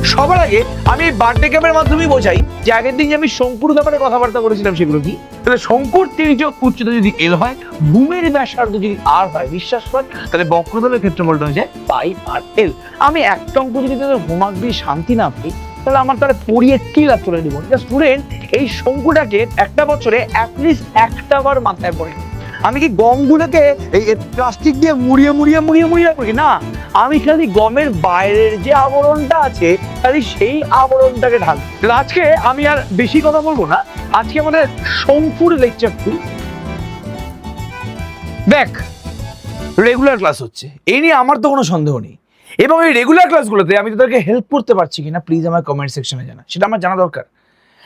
সবার আগে আমি এই বার্থডে ক্যাপের মাধ্যমে বোঝাই যে আগের দিন যে আমি শঙ্কুর ব্যাপারে কথাবার্তা করেছিলাম সেগুলো কি। তাহলে শঙ্কুর তির্যক উচ্চতা যদি এল হয়, ভূমির ব্যাসার্ধ যদি আর হয়, বিশ্বাস কর তাহলে বক্রতলের ক্ষেত্রফলটা হয়ে যায় পাই আর এল। আমি একটা অঙ্ক যদি তোদের হোমওয়ার্ক দিয়ে শান্তি না পাই তাহলে আমার তাহলে পড়িয়ে কি লাভ করে দিব। স্টুডেন্ট এই শঙ্কুটাকে একটা বছরে অ্যাটলিস্ট একটা বার মাথায় পড়ে। আমি কি গমগুলোকে এই প্লাস্টিক দিয়ে মুড়িয়ে করি না, আমি খালি গমের বাইরের যে আবরণটা আছে খালি সেই আবরণটাকে ঢালি। আজকে আমি আর বেশি কথা বলবো না, আজকে আমাদের শঙ্কুর লেকচার 2 দেখ রেগুলার ক্লাস হচ্ছে, এই নিয়ে আমার তো কোনো সন্দেহ নেই। এবং এই রেগুলার ক্লাসগুলোতে আমি তোদেরকে হেল্প করতে পারছি কিনা প্লিজ আমার কমেন্ট সেকশনে জানা, সেটা আমার জানা দরকার।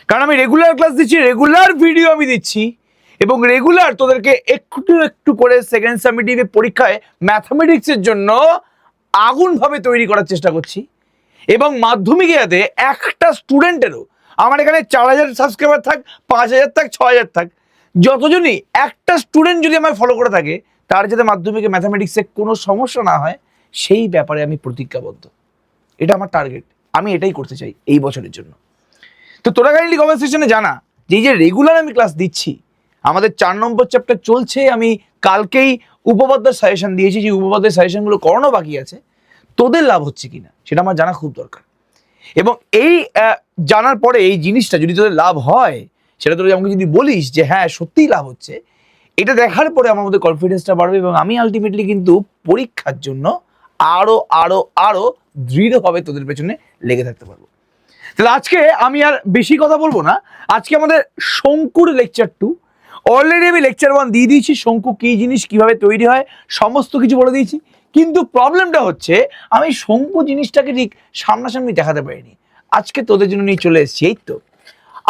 কারণ আমি রেগুলার ক্লাস দিচ্ছি, রেগুলার ভিডিও আমি দিচ্ছি এবং রেগুলার তোদেরকে একটু একটু করে সেকেন্ড সামেটিভে পরীক্ষায় ম্যাথামেটিক্সের জন্য আগুনভাবে তৈরি করার চেষ্টা করছি। এবং মাধ্যমিকে যাতে একটা স্টুডেন্টেরও, আমার এখানে 4000 সাবস্ক্রাইবার থাক, 5000 থাক, 6000 থাক, যতজনই একটা স্টুডেন্ট যদি আমায় ফলো করে থাকে তার যাতে মাধ্যমিকে ম্যাথামেটিক্সে কোনো সমস্যা না হয় সেই ব্যাপারে আমি প্রতিজ্ঞাবদ্ধ। এটা আমার টার্গেট, আমি এটাই করতে চাই এই বছরের জন্য। তো তোরা কাইন্ডলি কমেন্ট সেকশনে জানা যে এই যে রেগুলার আমি ক্লাস দিচ্ছি, আমাদের 4 নম্বর চ্যাপ্টার চলছে, আমি কালকেই উপপাদ্যের সাজেশন দিয়েছি, যে উপপাদ্যের সাজেশনগুলো করানো বাকি আছে, তোদের লাভ হচ্ছে কিনা সেটা আমার জানা খুব দরকার। এবং এই জানার পরে এই জিনিসটা যদি তোদের লাভ হয়, সেটা তোরা আমাকে যদি বলিস যে হ্যাঁ সত্যিই লাভ হচ্ছে, এটা দেখার পরে আমার মধ্যে কনফিডেন্সটা বাড়বে এবং আমি আলটিমেটলি কিন্তু পরীক্ষার জন্য আরো আরো আরো দৃঢ়ভাবে তোদের পেছনে লেগে থাকতে পারবো। তাহলে আজকে আমি আর বেশি কথা বলবো না, আজকে আমাদের শঙ্কুর লেকচার 2। অলরেডি আমি লেকচার 1 দিয়ে দিয়েছি, শঙ্কু কি জিনিস, কিভাবে তৈরি হয়, সমস্ত কিছু বলে দিয়েছি। কিন্তু প্রবলেমটা হচ্ছে আমি শঙ্কু জিনিসটাকে ঠিক সামনাসামনি দেখাতে পারিনি। আজকে তোদের জন্য নিয়ে চলে এসেছি। এই তো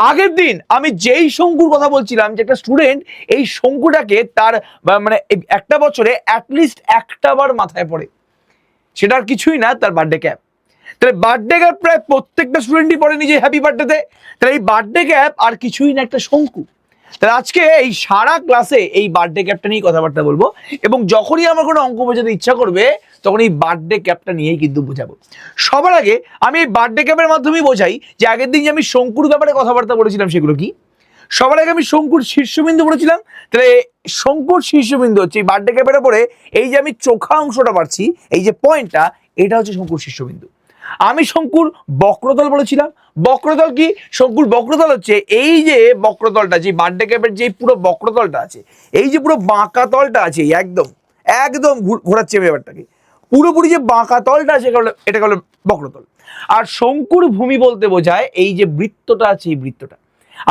আগের দিন আমি যেই শঙ্কুর কথা বলছিলাম, যে একটা স্টুডেন্ট এই শঙ্কুটাকে তার মানে একটা বছরে অ্যাটলিস্ট একটা বার মাথায় পড়ে, সেটা আর কিছুই না, তার বার্থডে ক্যাপ। তাহলে বার্থডে ক্যাপ প্রায় প্রত্যেকটা স্টুডেন্টই পড়ে নিজে হ্যাপি বার্থডেতে। তাহলে এই বার্থডে ক্যাপ আর কিছুই না, একটা শঙ্কু। তাহলে আজকে এই সারা ক্লাসে এই বার্থডে ক্যাপটা নিয়ে কথাবার্তা বলবো এবং যখনই আমার কোনো অঙ্ক বোঝাতে ইচ্ছা করবে তখন এই বার্থডে ক্যাপটা নিয়েই কিন্তু বোঝাবো। সবার আগে আমি এই বার্থডে ক্যাপের মাধ্যমেই বোঝাই যে আগের দিন যে আমি শঙ্কুর ব্যাপারে কথাবার্তা বলেছিলাম সেগুলো কি। সবার আগে আমি শঙ্কুর শীর্ষবিন্দু বলেছিলাম। তাহলে শঙ্কুর শীর্ষবিন্দু হচ্ছে এই বার্থডে ক্যাপের উপরে এই যে আমি চোখা অংশটা পাচ্ছি, এই যে পয়েন্টটা, এটা হচ্ছে শঙ্কুর শীর্ষবিন্দু। আমি শঙ্কুর বক্রতল বলেছিলাম। বক্রতল কি? শঙ্কুর বক্রতল হচ্ছে এই যে বক্রতলটা, যে বার্থডে ক্যাপের যে পুরো বক্রতলটা আছে, এই যে পুরো বাঁকা তলটা আছে, একদম একদম ঘোরাচ্ছে ব্যাপারটাকে, পুরোপুরি যে বাঁকা তলটা আছে এটা হলো বক্রতল। আর শঙ্কুর ভূমি বলতে বোঝায় এই যে বৃত্তটা আছে, এই বৃত্তটা।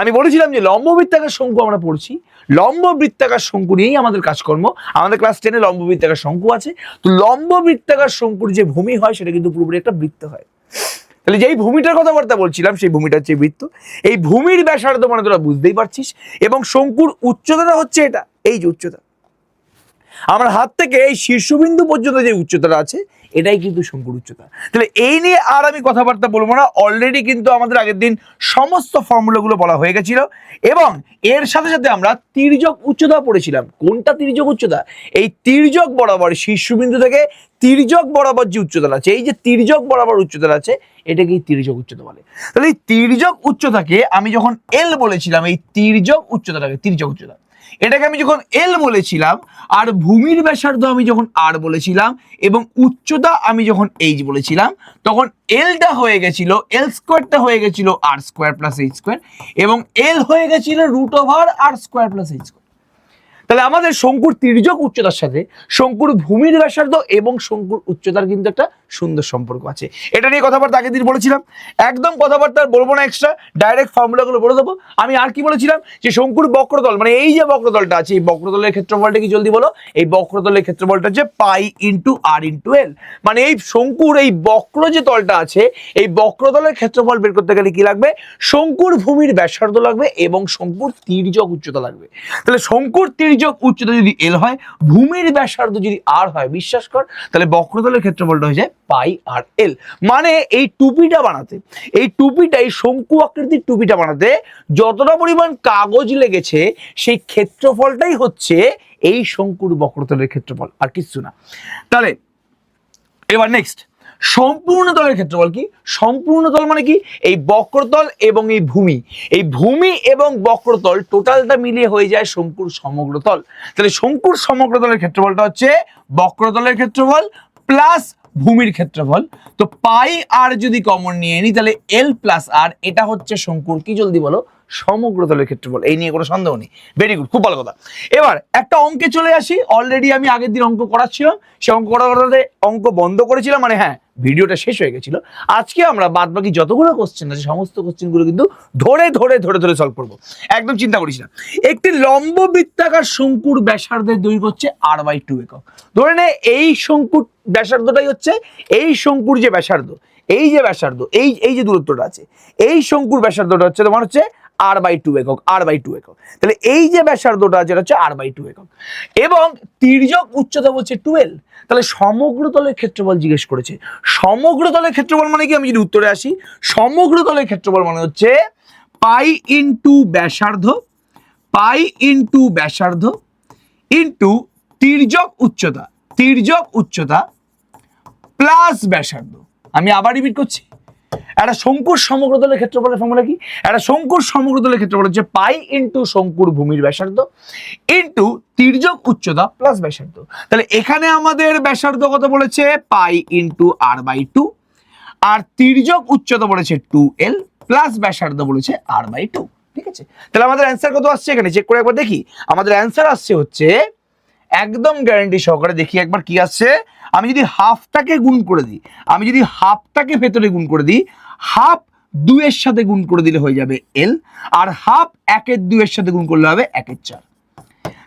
আমি বলেছিলাম যে লম্ব বৃত্তাকার শঙ্কু আমরা পড়ছি, লম্ব বৃত্তাকার শঙ্কু নিয়েই আমাদের কাজকর্ম। আমাদের ক্লাস 10-এ লম্ব বৃত্তাকার শঙ্কু আছে। তো লম্ব বৃত্তাকার শঙ্কুর যে ভূমি হয় সেটা কিন্তু পুরোপুরি একটা বৃত্ত হয়। তাহলে যেই ভূমিটার কথাবার্তা বলছিলাম সেই ভূমিটা হচ্ছে বৃত্ত। এই ভূমির ব্যাসার্ধ মানে তোরা বুঝতেই পারছিস। এবং শঙ্কুর উচ্চতাটা হচ্ছে এটা, এই যে উচ্চতা, আমার হাত থেকে এই শীর্ষবিন্দু পর্যন্ত যে উচ্চতাটা আছে এটাই কিন্তু শঙ্কুর উচ্চতা। তাহলে এই নিয়ে আর আমি কথাবার্তা বলবো না, অলরেডি কিন্তু আমাদের আগের দিন সমস্ত ফর্মুলাগুলো বলা হয়ে গেছিল। এবং এর সাথে সাথে আমরা তির্যক উচ্চতা পড়েছিলাম। কোনটা তির্যক উচ্চতা? এই তির্যক বরাবর শীর্ষবিন্দু থেকে তির্যক বরাবর যে উচ্চতা আছে, এই যে তির্যক বরাবর উচ্চতা আছে এটাকেই তির্যক উচ্চতা বলে। তাহলে এই তির্যক উচ্চতাকে আমি যখন এল বলেছিলাম, এই তির্যক উচ্চতাটাকে, তির্যক উচ্চতা এটাকে আমি যখন এল বলেছিলাম, আর ভূমির ব্যাসার্ধ আমি যখন আর বলেছিলাম, এবং উচ্চতা আমি যখন এইচ বলেছিলাম, তখন এলটা হয়ে গেছিল, এল স্কোয়ারটা হয়ে গেছিল আর স্কোয়ার প্লাস এইচ স্কোয়ার, এবং এল হয়ে গেছিল √আর স্কোয়ার প্লাস এইচ স্কোয়ার। তাহলে আমাদের শঙ্কুর তির্যক উচ্চতার সাথে শঙ্কুর ভূমির ব্যাসার্ধ এবং শঙ্কুর উচ্চতার কিন্তু একটা সুন্দর সম্পর্ক আছে। এটা নিয়ে কথাবার্তা আগের দিন বলেছিলাম, একদম কথাবার্তা বলবো না এক্সট্রা, ডাইরেক্ট ফর্মুলাগুলো বলে দেবো। আমি আর কি বলেছিলাম, যে শঙ্কুর বক্রতল মানে এই যে বক্রতলটা আছে, এই বক্রতলের ক্ষেত্রফলটা কি জলদি বলো? এই বক্রতলের ক্ষেত্রফলটা হচ্ছে পাই ইন্টু আর ইন্টু এল। মানে এই শঙ্কুর এই বক্র যে তলটা আছে, এই বক্রতলের ক্ষেত্রফল বের করতে গেলে কি লাগবে? শঙ্কুর ভূমির ব্যাসার্ধ লাগবে এবং শঙ্কুর তির্যক উচ্চতা লাগবে। তাহলে শঙ্কুর তির্যক উচ্চতা যদি এল হয়, ভূমির ব্যাসার্ধ যদি আর হয়, বিশ্বাস কর তাহলে বক্রতলের ক্ষেত্রফলটা হয়ে যায় পাই আর এল। মানে এই টুপিটা বানাতে, এই টুপিটা, এই শঙ্কু আকৃতির টুপিটা বানাতে যতটা পরিমাণ কাগজ লেগেছে সেই ক্ষেত্রফলটাই হচ্ছে এই শঙ্কুর বক্রতলের ক্ষেত্রফল, আর কিছু না। তাহলে এবার নেক্সট, সম্পূর্ণ তলের ক্ষেত্রফল কি? সম্পূর্ণ তল মানে কি? এই বক্রতল এবং এই ভূমি এবং বক্রতল টোটালটা মিলিয়ে হয়ে যায় শঙ্কুর সমগ্র তল। তাহলে শঙ্কুর সমগ্র তলের ক্ষেত্রফলটা হচ্ছে বক্রতলের ক্ষেত্রফল প্লাস ভূমির ক্ষেত্রফল। তো পাই আর যদি কমন নিয়ে নিই তাহলে এল প্লাস আর, এটা হচ্ছে শঙ্কুর কি জলদি বলো? সমগ্র তলের ক্ষেত্রফল। এই নিয়ে কোনো সন্দেহ নেই। ভেরি গুড, খুব ভালো কথা। এবার একটা অঙ্কে চলে আসি। অলরেডি আমি আগের দিন অঙ্ক করাচ্ছিলাম, সে অঙ্ক করাতে অঙ্ক বন্ধ করেছিলাম, মানে হ্যাঁ ভিডিওটা শেষ হয়ে গেছিল। আজকে আমরা বাদ বাকি যতগুলো কোশ্চেন আছে সমস্ত কোশ্চেনগুলো কিন্তু ধরে ধরে ধরে ধরে সলভ করবো, একদম চিন্তা করিস না। একটি লম্ব বৃত্তাকার শঙ্কুর ব্যাসার্ধের দৈর্ঘ্য হচ্ছে r/2 একক। ধরে নে এই শঙ্কুর ব্যাসার্ধটাই হচ্ছে, এই শঙ্কুর যে ব্যাসার্ধ, এই যে ব্যাসার্ধ, এই যে দূরত্বটা আছে, এই শঙ্কুর ব্যাসার্ধটা হচ্ছে তোমার হচ্ছে r/2 একক, r/2 একক। তাহলে এই যে ব্যাসার্ধটা আছে এটা হচ্ছে r/2 একক, এবং তির্যক উচ্চতা বলছে 12। তাহলে সমগ্র তলের ক্ষেত্রফল জিজ্ঞেস করেছে। সমগ্র তলের ক্ষেত্রফল মানে কি? আমি যদি উত্তরে আসি, সমগ্র তলের ক্ষেত্রফল মানে হচ্ছে পাই ইন্টু ব্যাসার্ধ, পাই ইন্টু ব্যাসার্ধ ইন্টু তির্যক উচ্চতা, তির্যক উচ্চতা প্লাস ব্যাসার্ধ। আমি আবার রিপিট করছি, একটা শঙ্কুর সমগ্র তলের ক্ষেত্রফলের ফর্মুলা কি? একটা শঙ্কুর সমগ্র তলের ক্ষেত্রফল হচ্ছে পাই ইন্টু শঙ্কুর ভূমির ব্যাসার্ধ ইন্টু তির্যক উচ্চতা প্লাস ব্যাসার্ধ। তাহলে এখানে আমাদের ব্যাসার্ধ কত বলেছে? পাই ইন্টু r/2, আর তির্যক উচ্চতা বলেছে 2l প্লাস ব্যাসার্ধ বলেছে r/2। ঠিক আছে, তাহলে আমাদের অ্যান্সার কত আসছে এখানে চেক করে একবার দেখি। আমাদের অ্যান্সার আসছে হচ্ছে একদম গ্যারান্টি সহকারে, দেখি একবার কি আসছে। আমি যদি হাফটাকে গুণ করে দিই, আমি যদি হাফটাকে ভেতরে গুণ করে দিই, হাফ 2 এর সাথে গুণ করে দিলে হয়ে যাবে এল, আর হাফ 1/2 এর সাথে গুণ করলে হবে 1/4।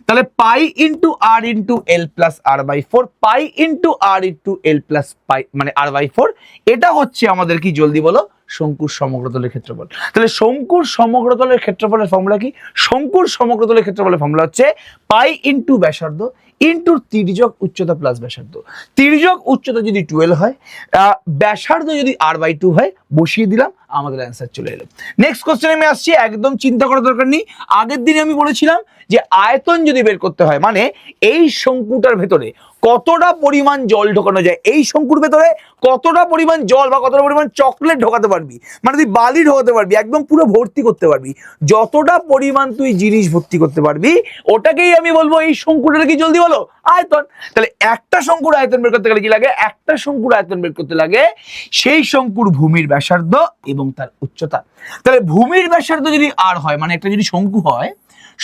তাহলে পাই ইন্টু আর into L plus r/4, pi into আর ইন্টু এল প্লাস পাই মানে r/4, এটা হচ্ছে আমাদের কি জলদি বলো? শঙ্কুর সমগ্রতলের ক্ষেত্রফল। তাহলে শঙ্কুর সমগ্রতলের ক্ষেত্রফলের ফর্মুলা কি? শঙ্কুর সমগ্রতলের ক্ষেত্রফলের ফর্মুলা হচ্ছে পাই ইন্টু ব্যাসার্ধ ইন্টু তির্যক উচ্চতা প্লাস ব্যাসার্ধ। তির্যক উচ্চতা যদি 12 হয়, ব্যাসার্ধ যদি r/2 হয়, বসিয়ে দিলাম, আমাদের অ্যান্সার চলে এলো। নেক্সট কোশ্চেনে আমি আসছি, একদম চিন্তা করার দরকার নেই। আগের দিনে আমি বলেছিলাম যে আয়তন যদি বের করতে হয়, মানে এই শঙ্কুটার ভেতরে কতটা পরিমাণ জল ঢোকানো যায়, এই শঙ্কুর ভেতরে কতটা পরিমাণ জল বা কতটা পরিমাণ চকলেট ঢোকাতে পারবি, মানে তুই বালি ঢোকাতে পারবি, একদম পুরো ভর্তি করতে পারবি, যতটা পরিমাণ তুই জিনিস ভর্তি করতে পারবি ওটাকেই আমি বলবো এই শঙ্কুটা কি জলদি বলো? আয়তন। তাহলে একটা শঙ্কুর আয়তন বের করতে গেলে কি লাগে? একটা শঙ্কুর আয়তন বের করতে লাগে সেই শঙ্কুর ভূমির ব্যাসার্ধ এবং তার উচ্চতা। তাহলে ভূমির ব্যাসার্ধ যদি আর হয়, মানে একটা যদি শঙ্কু হয়,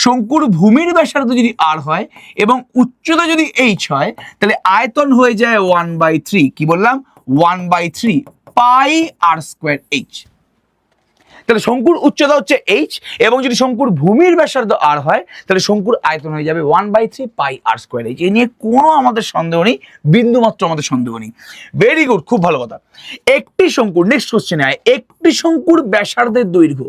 শঙ্কুর ভূমির ব্যাসার্ধ যদি আর হয় এবং উচ্চতা যদি এইচ হয়, তাহলে আয়তন হয়ে যায় 1/3। কি বললাম? 1/3 পাই r²h। তাহলে শঙ্কুর উচ্চতা হচ্ছে এইচ, এবং যদি শঙ্কুর ভূমির ব্যাসার্ধ আর হয় তাহলে শঙ্কুর আয়তন হয়ে যাবে 1/3 পাই r²h। এই নিয়ে কোনো আমাদের সন্দেহ নেই, বিন্দুমাত্র আমাদের সন্দেহ নেই। ভেরি গুড, খুব ভালো কথা। একটি শঙ্কুর, নেক্সট কোশ্চেনে আয়, একটি শঙ্কুর ব্যাসার্ধের দৈর্ঘ্য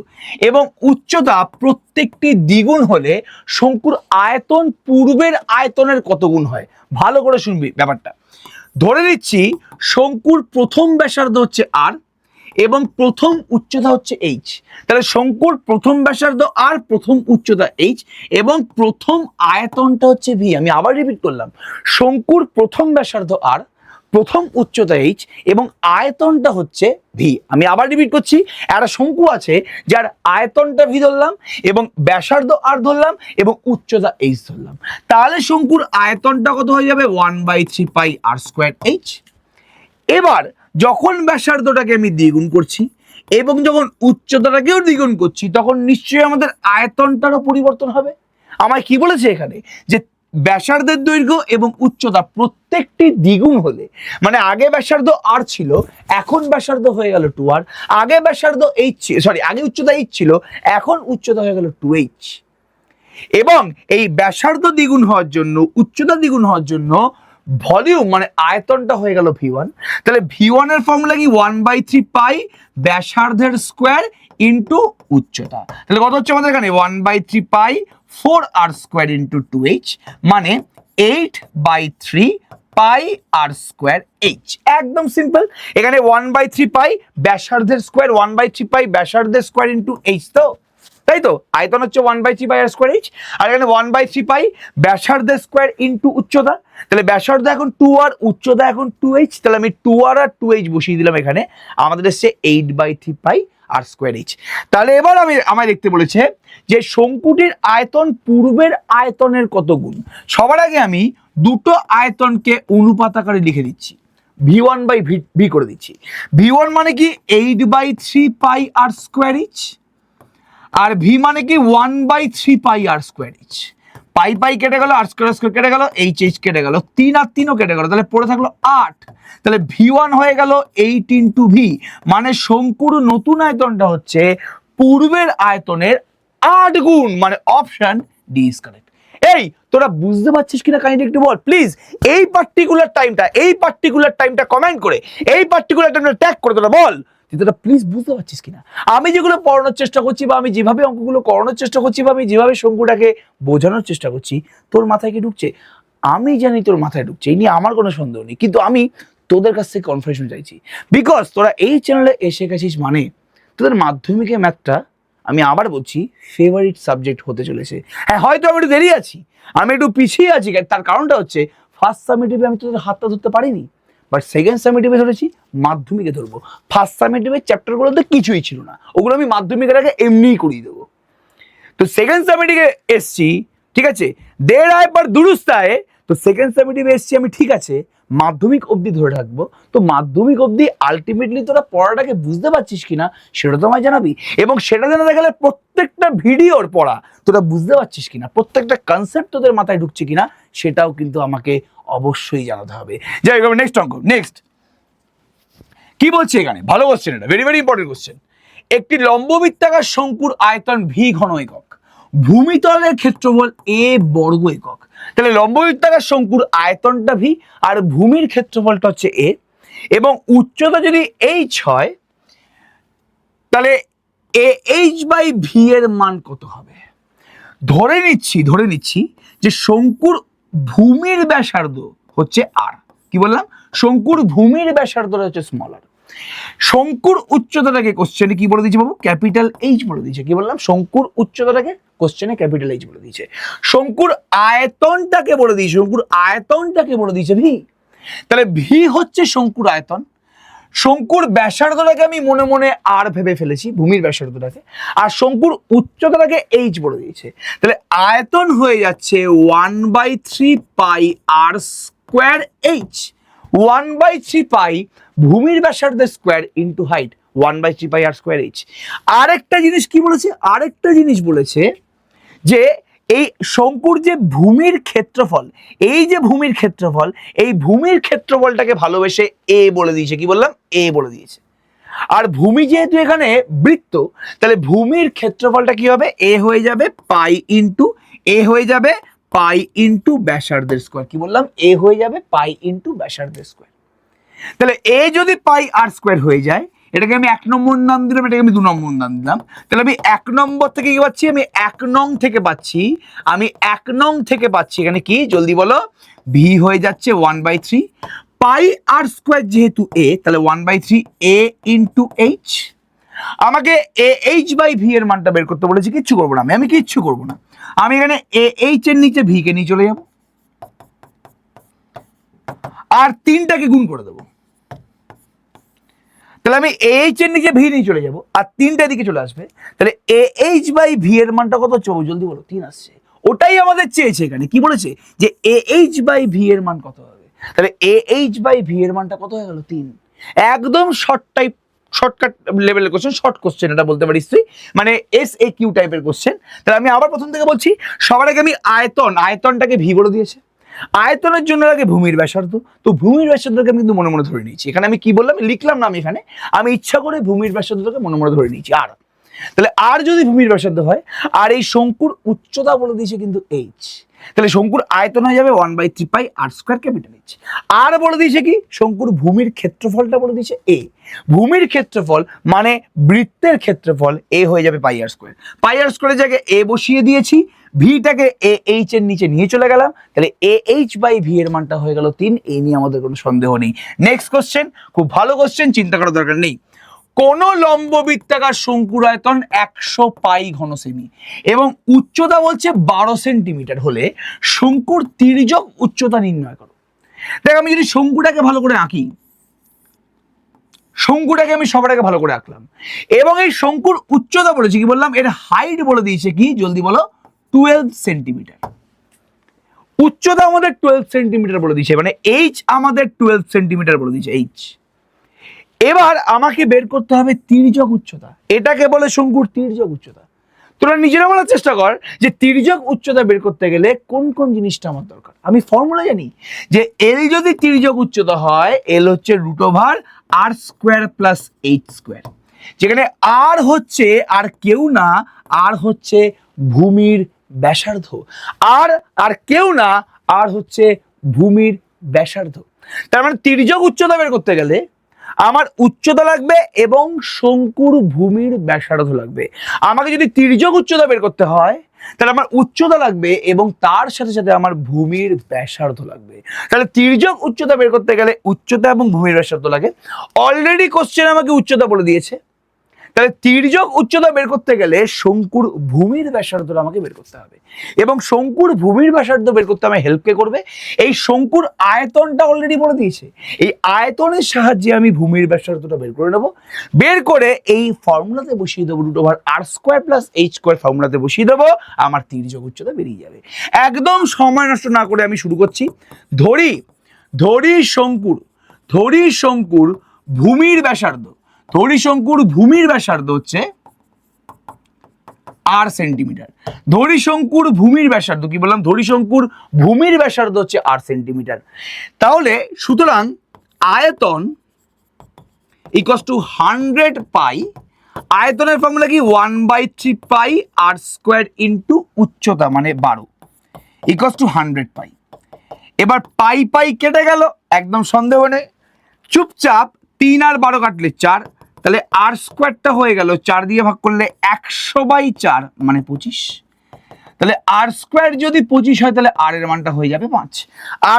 এবং উচ্চতা প্রত্যেকটি দ্বিগুণ হলে শঙ্কুর আয়তন পূর্বের আয়তনের কত গুণ হয়? ভালো করে শুনবি ব্যাপারটা। ধরে নিচ্ছি শঙ্কুর প্রথম ব্যাসার্ধ হচ্ছে আর এবং প্রথম উচ্চতা হচ্ছে এইচ। তাহলে শঙ্কুর প্রথম ব্যাসার্ধ আর, প্রথম উচ্চতা এইচ, এবং প্রথম আয়তনটা হচ্ছে ভি। আমি আবার রিপিট করলাম, শঙ্কুর প্রথম ব্যাসার্ধ আর, প্রথম উচ্চতা এইচ, এবং আয়তনটা হচ্ছে ভি। আমি আবার রিপিট করছি, একটা শঙ্কু আছে যার আয়তনটা ভি ধরলাম এবং ব্যাসার্ধ আর ধরলাম এবং উচ্চতা এইচ ধরলাম, তাহলে শঙ্কুর আয়তনটা কত হয়ে যাবে? 1/3 পাই r²h। এবার যখন ব্যাসার্ধটাকে আমি দ্বিগুণ করছি এবং যখন উচ্চতাটাকেও দ্বিগুণ করছি, তখন নিশ্চয়ই আমাদের আয়তনটারও পরিবর্তন হবে। আমায় কি বলেছে এখানে? যে ব্যাসার্ধের দৈর্ঘ্য এবং উচ্চতা প্রত্যেকটি দ্বিগুণ হলে, মানে আগে ব্যাসার্ধ আর ছিল, এখন ব্যাসার্ধ হয়ে গেল 2r, আগে ব্যাসার্ধ এইচ, সরি আগে উচ্চতা এইচ ছিল, এখন উচ্চতা হয়ে গেল 2h, এবং এই ব্যাসার্ধ দ্বিগুণ হওয়ার জন্য, উচ্চতা দ্বিগুণ হওয়ার জন্য ভলিউম মানে আয়তনটা হয়ে গেল v1। তাহলে v1 এর ফর্মুলা কি? 1/3 পাই ব্যাসার্ধের স্কোয়ার ইন্টু উচ্চতা। তাহলে কত হচ্ছে আমাদের এখানে? 1/3 পাই 4r² ইন্টু 2h, মানে 8/3 পাই r²h। একদম সিম্পল। এখানে 1/3 পাই ব্যাসার্ধের স্কোয়ার, 1/3 পাই ব্যাসার্ধের স্কোয়ার ইন্টু h, তো তাই তো? আয়তন হচ্ছে 1/3 পাই আর স্কোয়ার এইচ, আর এখানে 1/3 পাই ব্যাসার্ধের স্কোয়ার ইন্টু উচ্চতা। তাহলে ব্যাসার্ধ এখন 2 আর উচ্চতা এখন 2h, তাহলে আমি 2r আর 2h বসিয়ে দিলাম এখানে, আমাদের এসছে 8/3 পাই আর স্কোয়ার এইচ। তাহলে এবার আমায় দেখতে বলেছে যে শঙ্কুটির আয়তন পূর্বের আয়তনের কত গুণ। সবার আগে আমি দুটো আয়তনকে অনুপাত আকারে লিখে দিচ্ছি, v1/v করে দিচ্ছি। v1 মানে কি 8/3 পাই আর স্কোয়ার এইচ, আর ভি মানে কি 1/3 পাই আর স্কোয়ার এইচ। পাই পাই কেটে গেল, আর স্কোয়ার স্কোয়ার কেটে গেল, এইচ এইচ কেটে গেল, 3 আর 3ও কেটে গেল, তাহলে পড়ে থাকলো 8। তাহলে v1 হয়ে গেল 8 ইন্টু ভি, মানে শঙ্কুর নতুন আয়তনটা হচ্ছে পূর্বের আয়তনের 8 গুণ, মানে অপশন ডি ইজ কারেক্ট। এই তোরা বুঝতে পারছিস কিনা কাইন্ডলি একটু বল প্লিজ। এই পার্টিকুলার টাইমটা কমেন্ট করে, এই পার্টিকুলার টাইমটা ট্যাগ করে তোরা বল তোরা প্লিজ বুঝতে পারছিস কিনা। আমি যেগুলো পড়ানোর চেষ্টা করছি, বা আমি যেভাবে অঙ্কগুলো করানোর চেষ্টা করছি, বা আমি যেভাবে শঙ্কুটাকে বোঝানোর চেষ্টা করছি, তোর মাথায় কি ঢুকছে? আমি জানি তোর মাথায় ঢুকছে, এই নিয়ে আমার কোনো সন্দেহ নেই, কিন্তু আমি তোদের কাছ থেকে কনফার্মেশন চাইছি। বিকজ তোরা এই চ্যানেলে এসে গেছিস মানে তোদের মাধ্যমিকের ম্যাথটা, আমি আবার বলছি, ফেভারিট সাবজেক্ট হতে চলেছে। হ্যাঁ, হয়তো আমি একটু দেরি আছি, আমি একটু পিছিয়ে আছি, তার কারণটা হচ্ছে ফার্স্ট সামেটিভে আমি তোদের হাতটা ধরতে পারিনি, বাট সেকেন্ড সামেটিভে ধরেছি, মাধ্যমিকে ধরবো। ফার্স্ট সামেটিভের চ্যাপ্টারগুলোতে কিছুই ছিল না, ওগুলো আমি মাধ্যমিকের আগে এমনিই করিয়ে দেবো। তো সেকেন্ড সামেটিভে এসছি, ঠিক আছে, দের আয় পর দুরুস্ত আয়, তো সেকেন্ড সামেটিভে এসছি আমি, ঠিক আছে, মাধ্যমিক অবধি ধরে রাখবো। তো মাধ্যমিক অবধি আলটিমেটলি তোরা পড়াটাকে বুঝতে পারছিস কিনা সেটা তো আমায় জানাবি, এবং সেটা জানাতে গেলে প্রত্যেকটা ভিডিওর পড়া তোরা বুঝতে পারছিস কিনা, প্রত্যেকটা কনসেপ্ট তোদের মাথায় ঢুকছে কিনা সেটাও কিন্তু আমাকে অবশ্যই জানাতে হবে। যাই হোক, নেক্সট অঙ্ক, নেক্সট কি বলছে এখানে, ভালো কোশ্চেন, এটা ভেরি ভেরি ইম্পর্টেন্ট কোশ্চেন। একটি লম্ববৃত্তাকার শঙ্কুর আয়তন ভি ঘন একক, ভূমিতলের ক্ষেত্রফল এ বর্গ একক। তাহলে লম্ববৃত্তাকার শঙ্কুর আয়তনটা ভি আর ভূমির ক্ষেত্রফলটা হচ্ছে এ, এবং উচ্চতা যদি এইচ হয়, তাহলে এ এইচ বাই ভি এর মান কত হবে? ধরে নিচ্ছি যে শঙ্কুর ভূমির ব্যাসার্ধ হচ্ছে আর, কি বললাম, শঙ্কুর ভূমির ব্যাসার্ধ হচ্ছে স্মল আর। শঙ্কুর উচ্চতাটাকে কোশ্চেনে কি বলে দিয়েছে বাবু? ক্যাপিটাল এইচ বলে দিয়েছে। কি বললাম? শঙ্কুর উচ্চতাটাকে কোশ্চেনে ক্যাপিটাল এইচ বলে দিয়েছে। শঙ্কুর আয়তনটাকে বলে দিয়েছে ভি। তাহলে ভি হচ্ছে শঙ্কুর আয়তন। শঙ্কুর ব্যাসার্ধটাকে আমি মনে মনে আর ভেবে ফেলেছি, ভূমির ব্যাসার্ধটাকে, আর শঙ্কুর উচ্চতাটাকে এইচ বলে দিয়েছে। তাহলে আয়তন হয়ে যাচ্ছে 1/3 পাই আর স্কোয়ার এইচ, 1/3 পাই ভূমির ব্যাসার্ধের স্কোয়ার ইন্টু হাইট, 1/3 পাই আর স্কোয়ার এইচ। আরেকটা জিনিস কি বলেছে? বলেছে যে এই শঙ্কুর যে ভূমির ক্ষেত্রফল, এই ভূমির ক্ষেত্রফলটাকে ভালোবেসে এ বলে দিয়েছে। কি বললাম? এ বলে দিয়েছে। আর ভূমি যেহেতু এখানে বৃত্ত, তাহলে ভূমির ক্ষেত্রফলটা কি হবে? এ হয়ে যাবে পাই ইন্টু ব্যাসার্ধের স্কোয়ার। কি বললাম? এ হয়ে যাবে পাই ইন্টু ব্যাসার্ধের স্কোয়ার। তাহলে এ যদি পাই আর স্কোয়ার হয়ে যায়, এটাকে আমি 1 নম্বর নাম দিলাম, এটাকে আমি 2 নম্বর নাম দিলাম। তাহলে আমি 1 নম্বর থেকে কি পাচ্ছি? আমি 1 নং থেকে পাচ্ছি এখানে কি, জলদি বলো, ভি হয়ে যাচ্ছে 1/3 পাই আর স্কোয়ার, যেহেতু এ, তাহলে 1/3 এ ইন্টু এইচ। আমাকে এ এইচ বাই ভি এর মানটা বের করতে বলেছি, কিচ্ছু করবো না, আমি কিচ্ছু করবো না, আমি এখানে এ এইচ এর নিচে ভি কে নিয়ে চলে যাবো, আর 3টাকে গুণ করে দেবো। তাহলে আমি এইচ এর নিচে ভি নিয়ে চলে যাবো, আর 3টা দিকে চলে আসবে। তাহলে এ এইচ বাই ভি এর মানটা কত হচ্ছে? জলদি বলো। 3 আসছে। ওটাই আমাদের চেয়েছে এখানে। কি বলেছে? যে এ এইচ বাই ভি এর মান কত হবে? তাহলে এ এইচ বাই ভি এর মানটা কত হয়ে গেল? 3। একদম শর্টকাট লেভেলের কোশ্চেন, শর্ট কোশ্চেন এটা বলতে পারিস তুই, মানে SAQ টাইপের কোশ্চেন। তাহলে আমি আবার প্রথম থেকে বলছি, সবার আগে আমি আয়তনটাকে ভি বলে দিয়েছে। আয়তনের জন্য লাগে ভূমির ব্যাসার্ধ, তো ভূমির ব্যাসার্ধকে আমি কিন্তু মনে মনে ধরে নিয়েছি। এখানে আমি কি বললাম? লিখলাম না আমি এখানে, আমি ইচ্ছা করে ভূমির ব্যাসার্ধকে মনে মনে ধরে নিয়েছি আর। তাহলে আর যদি ভূমির ব্যাসার্ধ হয়, আর এই শঙ্কুর উচ্চতা বলে দিয়েছে কিন্তু এইচ, তাহলে শঙ্কুর আয়তন হয়ে যাবে 1/3 পাই আর স্কোয়ার ক্যাপিটাল এইচ। আর বলে দিয়েছে কি? শঙ্কুর ভূমির ক্ষেত্রফলটা বলে দিয়েছে এ। ভূমির ক্ষেত্রফল মানে বৃত্তের ক্ষেত্রফল এ হয়ে যাবে পাই আর স্কোয়ার। পাই আর স্কোয়ারের জায়গায় এ বসিয়ে দিয়েছি, ভিটাকে এ এইচ এর নিচে নিয়ে চলে গেলাম, তাহলে এ এইচ বাই ভি এর মানটা হয়ে গেল 3। এই নিয়ে আমাদের কোনো সন্দেহ নেই। নেক্সট কোশ্চেন, খুব ভালো কোশ্চেন, চিন্তা করার দরকার নেই। কোন লম্ব বৃত্তাকার শঙ্কুর আয়তন 100 পাই ঘন সেমি এবং উচ্চতা বলছে 12 সেন্টিমিটার হলে শঙ্কুর তির্যক উচ্চতা নির্ণয় করো। দেখ আমি যদি শঙ্কুটাকে ভালো করে আঁকি, শঙ্কুটাকে আমি সবার আগে ভালো করে আঁকলাম এবং এই শঙ্কুর উচ্চতা বলেছি কি বললাম, এর হাইট বলে দিয়েছে কি, জলদি বলো, 12 সেন্টিমিটার। উচ্চতা আমাদের 12 সেন্টিমিটার বলে দিয়েছে, মানে এইচ আমাদের 12 সেন্টিমিটার বলে দিয়েছে এইচ। এবার আমাকে বের করতে হবে তির্যক উচ্চতা, এটাকে বলে শঙ্কুর তির্যক উচ্চতা। তোরা নিজেরা বলার চেষ্টা কর যে তির্যক উচ্চতা বের করতে গেলে কোন কোন জিনিসটা আমার দরকার। আমি ফর্মুলা জানি যে এল যদি তির্যক উচ্চতা হয়, এল হচ্ছে √r² প্লাস h², যেখানে আর হচ্ছে আর কেউ না, আর হচ্ছে ভূমির ব্যাসার্ধ, আর কেউ না, আর হচ্ছে ভূমির ব্যাসার্ধ। তার মানে তির্যক উচ্চতা বের করতে গেলে আমার উচ্চতা লাগবে এবং শঙ্কুর ভূমির ব্যাসার্ধ লাগবে। আমাকে যদি তির্যক উচ্চতা বের করতে হয় তাহলে আমার উচ্চতা লাগবে এবং তার সাথে সাথে আমার ভূমির ব্যাসার্ধ লাগবে। তাহলে তির্যক উচ্চতা বের করতে গেলে উচ্চতা এবং ভূমির ব্যাসার্ধ লাগে। অলরেডি কোশ্চেন আমাকে উচ্চতা বলে দিয়েছে, তাহলে তির্যক উচ্চতা বের করতে গেলে শঙ্কুর ভূমির ব্যাসার্ধটা আমাকে বের করতে হবে এবং শঙ্কুর ভূমির ব্যাসার্ধ বের করতে আমায় হেল্প কে করবে, এই শঙ্কুর আয়তনটা অলরেডি বলে দিয়েছে, এই আয়তনের সাহায্যে আমি ভূমির ব্যাসার্ধটা বের করে নেব। বের করে এই ফর্মুলাতে বসিয়ে দেবো, √r² প্লাস h² ফর্মুলাতে বসিয়ে দেবো, আমার তির্যক উচ্চতা বেরিয়ে যাবে। একদম সময় নষ্ট না করে আমি শুরু করছি। ধরি শঙ্কুর ভূমির ব্যাসার্ধ, ধরি শঙ্কুর ভূমির ব্যাসার্ধ হচ্ছে r সেন্টিমিটার। ধরি শঙ্কুর ভূমির ব্যাসার্ধ কি বললাম, ধরি শঙ্কুর ভূমির ব্যাসার্ধ হচ্ছে r সেন্টিমিটার। তাহলে সুতরাং আয়তন ইকুয়ালস টু 100 পাই, আয়তনের ফর্মুলা কি 1/3 পাই r² ইন্টু উচ্চতা মানে 12 ইকুয়ালস টু 100 পাই। এবার পাই পাই কেটে গেল, একদম সন্দেহ নেই, চুপচাপ 3 আর 12 কাটলে 4, তাহলে r² হয়ে গেল 4 দিয়ে ভাগ করলে 100/4 মানে 25। তাহলে r² যদি 25 হয় তাহলে r এর মানটা হয়ে যাবে 5।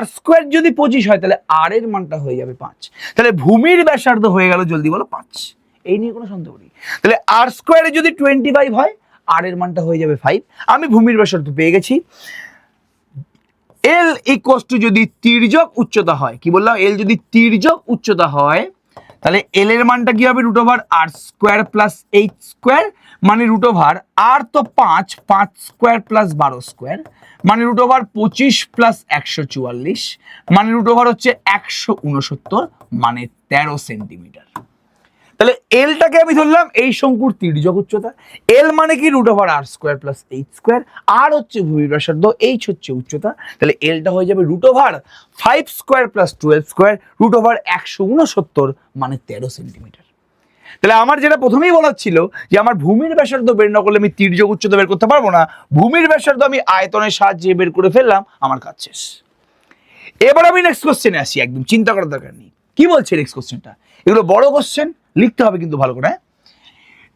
r² যদি 25 হয় তাহলে r এর মানটা হয়ে যাবে 5। তাহলে ভূমির ব্যাসার্ধ হয়ে গেল, জলদি বলো, 5। এই নিয়ে কোনো সন্দেহ নেই। তাহলে r² যদি 25 হয়, r এর মানটা হয়ে যাবে 5। আমি ভূমির ব্যাসার্ধ পেয়ে গেছি। এল ইকুয়ালস টু যদি তির্যক উচ্চতা হয়, কি বললাম, এল যদি তির্যক উচ্চতা হয় তাহলে এল এর মানটা কি হবে, √r² প্লাস h² মানে √r তো 5² প্লাস 12² মানে √25 প্লাস 144 মানে √, হচ্ছে 169 মানে 13 সেন্টিমিটার। তাহলে এলটাকে আমি ধরলাম এই শঙ্কুর তির্যক উচ্চতা, এল মানে কি √r² প্লাস h², আর হচ্ছে ভূমির ব্যাসার্ধ, h হচ্ছে উচ্চতা, তাহলে এলটা হয়ে যাবে √5² প্লাস 12² √169 মানে 13 সেন্টিমিটার। তাহলে আমার যেটা প্রথমেই বলার ছিল যে আমার ভূমির ব্যাসার্ধ বের না করলে আমি তির্যক উচ্চতা বের করতে পারবো না, ভূমির ব্যাসার্ধ আমি আয়তনের সাহায্যে বের করে ফেললাম, আমার কাজ শেষ। এবার আমি নেক্সট কোশ্চেনে আসি, একদম চিন্তা করার দরকার নেই কি বলছে নেক্সট কোশ্চেনটা, এগুলো বড় কোশ্চেন, লিখতে হবে কিন্তু ভালো করে।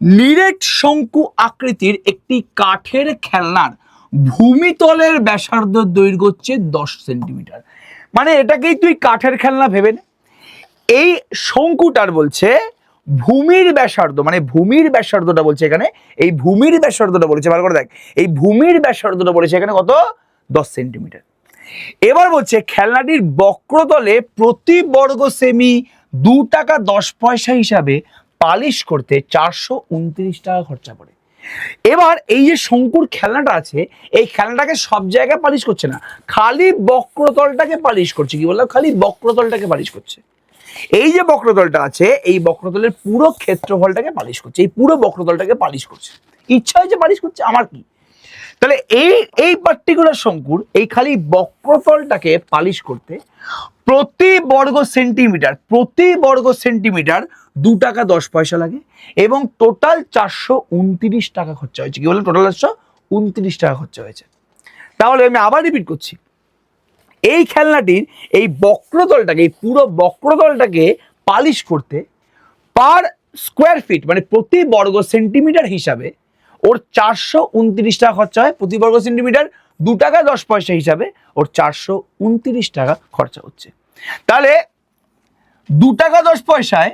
নিরেট শঙ্কু আকৃতির একটি কাঠের খেলনার ভূমিতলের ব্যাসার্ধ দৈর্ঘ্য হচ্ছে 10 সেন্টিমিটার। মানে এটাকেই তুই কাঠের খেলনা ভেবে নে। এই শঙ্কুটার বলছে ভূমির ব্যাসার্ধ, মানে ভূমির ব্যাসার্ধটা বলছে এখানে, এই ভূমির ব্যাসার্ধটা বলেছে, ভালো করে দেখ, এই ভূমির ব্যাসার্ধটা বলেছে এখানে কত, 10 সেন্টিমিটার। এবার বলছে খেলনাটির বক্রতলে প্রতি বর্গ সেমি 2 টাকা 10 পয়সা হিসাবে পালিশ করতে 429 টাকা খরচা পড়ে। এবার এই যে শঙ্কুর খেলনাটা আছে, এই খেলনাটাকে সব জায়গায় পালিশ করছে না, খালি বক্রতলটাকে পালিশ করছে। কি বললাম, খালি বক্রতলটাকে পালিশ করছে। এই যে বক্রতলটা আছে, এই বক্রতলের পুরো ক্ষেত্রফলটাকে পালিশ করছে, এই পুরো বক্রতলটাকে পালিশ করছে, ইচ্ছা হয়েছে পালিশ করছে, আমার কি। তাহলে এই পার্টিকুলার শঙ্কুর এই খালি বক্রতলটাকে পালিশ করতে প্রতি বর্গ সেন্টিমিটার 2 টাকা 10 পয়সা লাগে এবং টোটাল 429 টাকা খরচা হয়েছে। কি বললাম, টোটাল 429 টাকা খরচা হয়েছে। তাহলে আমি আবার রিপিট করছি, এই খেলনাটির এই বক্রতলটাকে, এই পুরো বক্রতলটাকে পালিশ করতে পার স্কোয়ার ফিট মানে প্রতি বর্গ সেন্টিমিটার হিসাবে ওর 429 টাকা খরচা হয়। প্রতি বর্গ সেন্টিমিটার 2 টাকা 10 পয়সা হিসাবে ওর 429 টাকা খরচা হচ্ছে। তাহলে 2 টাকা 10 পয়সায়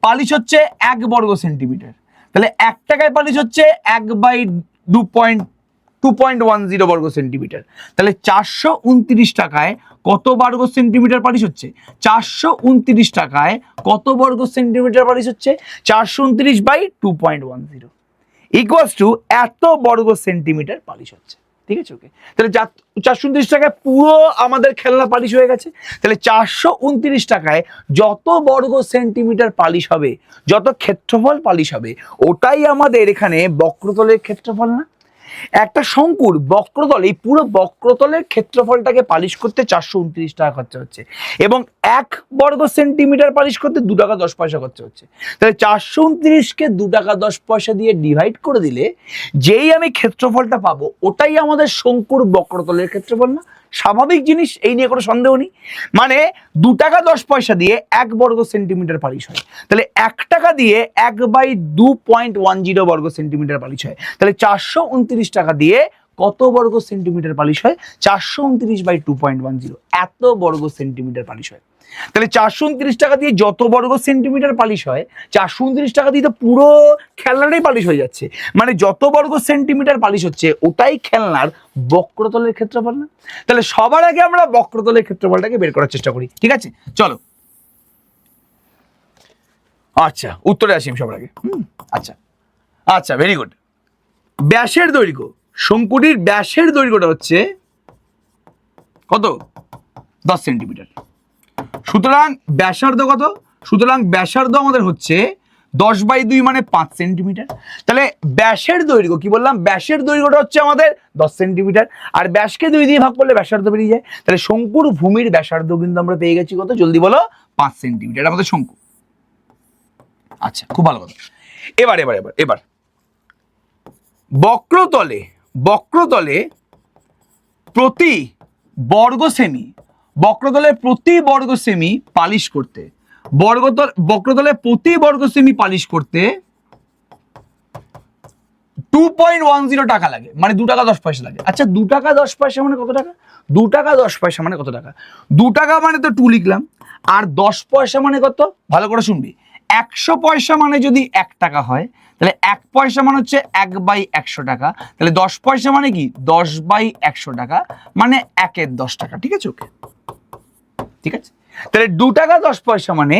পালিশ হচ্ছে 1 বর্গ সেন্টিমিটার, তাহলে 1 টাকায় পালিশ হচ্ছে 1/2.10 বর্গ সেন্টিমিটার, তাহলে 429 টাকায় কত বর্গ সেন্টিমিটার পালিশ হচ্ছে? 429 টাকায় কত বর্গ সেন্টিমিটার পালিশ হচ্ছে? 429/2.10 ইকুয়ালস টু এত বর্গ সেন্টিমিটার পালিশ হচ্ছে। ঠিক আছে, ওকে। তাহলে 429 টাকায় পুরো আমাদের খেলনা পালিশ হয়ে গেছে। তাহলে 429 টাকায় যত বর্গ সেন্টিমিটার পালিশ হবে, যত ক্ষেত্রফল পালিশ হবে, ওটাই আমাদের এখানে বক্রতলের ক্ষেত্রফল না? একটা শঙ্কুর বক্রতল, এই পুরো বক্রতলের ক্ষেত্রফলটাকে পালিশ করতে 429 টাকা খরচা হচ্ছে, এবং 1 বর্গ সেন্টিমিটার পালিশ করতে 2 টাকা 10 পয়সা খরচা হচ্ছে। তাহলে 429কে 2 টাকা 10 পয়সা দিয়ে ডিভাইড করে দিলে যেই আমি ক্ষেত্রফলটা পাবো, ওটাই আমাদের শঙ্কুর বক্রতলের ক্ষেত্রফল না? স্বাভাবিক জিনিস, এই নিয়ে কোনো সন্দেহ নেই। মানে 2 টাকা 10 পয়সা দিয়ে 1 বর্গ সেন্টিমিটার পালিশ হয়, তাহলে 1 টাকা দিয়ে 1/2.10 বর্গ সেন্টিমিটার পালিশ হয়। তাহলে 429 টাকা দিয়ে কত বর্গ সেন্টিমিটার পালিশ হয়? 429/2.10, এত বর্গ সেন্টিমিটার পালিশ হয়। তাহলে 429 টাকা দিয়ে যত বর্গ সেন্টিমিটার পালিশ হয়, 429 টাকা দিয়ে তো পুরো খেলনাটাই পালিশ হয়ে যাচ্ছে। মানে যত বর্গ সেন্টিমিটার পালিশ হচ্ছে, ওটাই খেলনার বক্রতলের ক্ষেত্রফল না? তাহলে সবার আগে আমরা বক্রতলের ক্ষেত্রফলটাকে বের করার চেষ্টা করি। ঠিক আছে, চলো। আচ্ছা, উত্তরে আসি আমি সবার আগে। আচ্ছা আচ্ছা, ভেরি গুড। ব্যাসের দৈর্ঘ্য, শঙ্কুটির ব্যাসের দৈর্ঘ্যটা হচ্ছে কত? 10 সেন্টিমিটার। সুতরাং ব্যাসার্ধ কত? সুতরাং ব্যাসার্ধ আমাদের হচ্ছে 10/2 মানে 5 সেন্টিমিটার। তাহলে ব্যাসের দৈর্ঘ্য কি বললাম? ব্যাসের দৈর্ঘ্যটা হচ্ছে আমাদের 10 সেন্টিমিটার, আর ব্যাসকে 2 দিয়ে ভাগ করলে ব্যাসার্ধ বেরিয়ে যায়। তাহলে শঙ্কুর ভূমির ব্যাসার্ধ কিন্তু আমরা পেয়ে গেছি কত? জলদি বলো। 5 সেন্টিমিটার আমাদের শঙ্কু। আচ্ছা, খুব ভালো কথা। এবার এবার এবার এবার বক্রতলে, বক্রতলে প্রতি বর্গ সেমি, বক্রতলে প্রতি বর্গ সেমি পালিশ করতে, বক্রতলে প্রতি বর্গ সেমি পালিশ করতে 2.10 টাকা লাগে, মানে 2 টাকা 10 পয়সা লাগে। আচ্ছা, 2 টাকা 10 পয়সা মানে কত টাকা? 2 টাকা 10 পয়সা মানে কত টাকা? 2 টাকা মানে তো 2 লিখলাম, আর 10 পয়সা মানে কত? ভালো করে শুনবি। 100 পয়সা মানে যদি 1 টাকা হয়, তাহলে 1 পয়সা মানে হচ্ছে 1/100 টাকা। তাহলে 10 পয়সা মানে কি? 10/100 টাকা, মানে 1-এর 10 টাকা। ঠিক আছে, ওকে, ঠিক আছে। তাহলে 2 টাকা 10 পয়সা মানে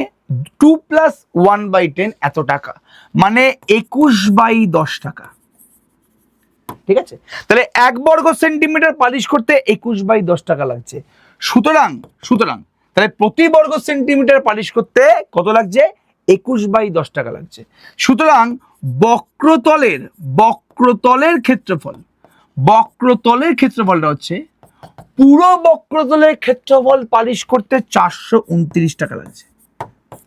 2 + 1/10 এত টাকা, মানে 21/10 টাকা। ঠিক আছে, তাহলে 1 বর্গ সেন্টিমিটার পালিশ করতে 21/10 টাকা লাগছে। সুতরাং সুতরাং তাহলে প্রতি বর্গ সেন্টিমিটার পালিশ করতে কত লাগছে? 21/10 টাকা লাগছে। সুতরাং বক্রতলের, বক্রতলের ক্ষেত্রফল, বক্রতলের ক্ষেত্রফলটা হচ্ছে পুরো বক্রতলের ক্ষেত্রফল পালিশ করতে 429 টাকা লাগছে।